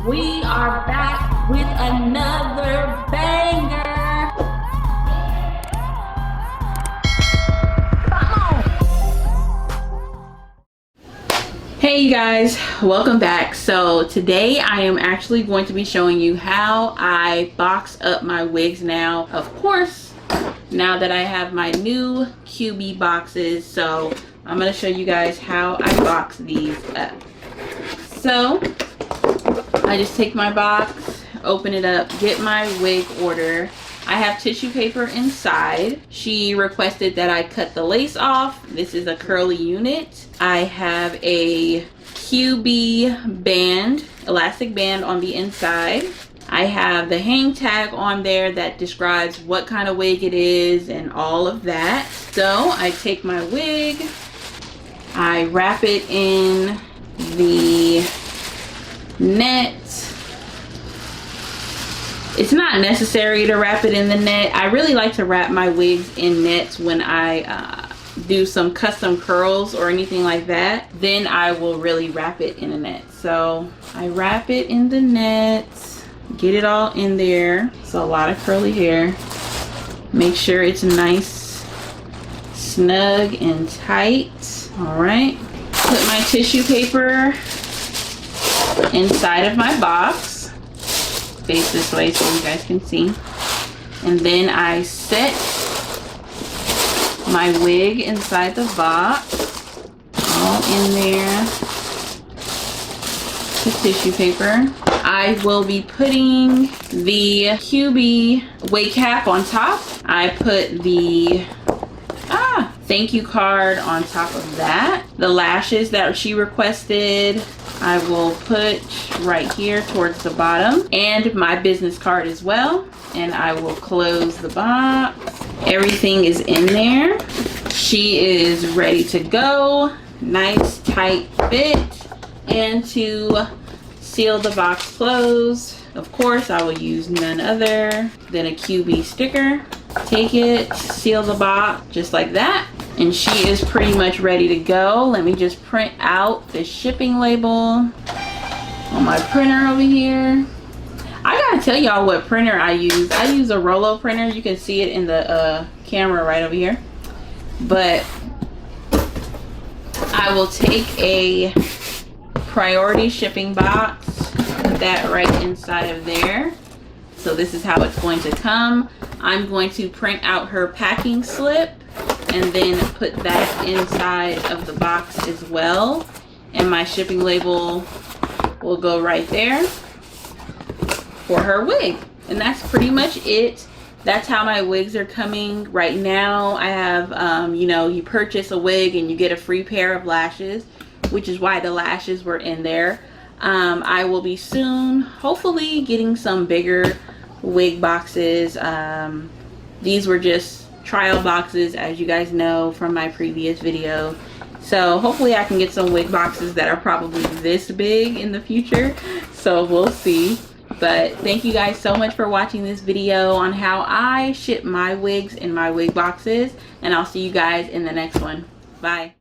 We are back with another banger. Hey you guys, welcome back. So today I am actually going to be showing you how I box up my wigs now. Of course, now that I have my new QB boxes, so I'm going to show you guys how I box these up. So I just take my box, open it up, get my wig order. I have tissue paper inside. She requested that I cut the lace off. This is a curly unit. I have a QB band, elastic band on the inside. I have the hang tag on there that describes what kind of wig it is and all of that. So I take my wig, I wrap it in the net. It's not necessary to wrap it in the net. I really like to wrap my wigs in nets when I do some custom curls or anything like that. Then I will really wrap it in a net. So I wrap it in the net, get it all in there. So a lot of curly hair. Make sure it's nice, snug and tight. All right. Put my tissue paper inside of my box. Face this way so you guys can see. And then I set my wig inside the box, all in there, the tissue paper. I will be putting the QB wig cap on top. I put the thank you card on top of that. The lashes that she requested, I will put right here towards the bottom, and my business card as well. And I will close the box. Everything is in there. She is ready to go. Nice tight fit. And to seal the box closed, of course, I will use none other than a QB sticker. Take it, seal the box just like that. And she is pretty much ready to go. Let me just print out the shipping label on my printer over here. I gotta tell y'all what printer I use. I use a Rollo printer. You can see it in the camera right over here. But I will take a priority shipping box, put that right inside of there. So this is how it's going to come. I'm going to print out her packing slip and then put that inside of the box as well. And my shipping label will go right there for her wig. And that's pretty much it. That's how my wigs are coming right now. I have, you know, you purchase a wig and you get a free pair of lashes, which is why the lashes were in there. I will be soon, hopefully, getting some bigger wig boxes. These were just trial boxes, as you guys know from my previous video. So hopefully I can get some wig boxes that are probably this big in the future. So we'll see. But thank you guys so much for watching this video on how I ship my wigs in my wig boxes. And I'll see you guys in the next one. Bye.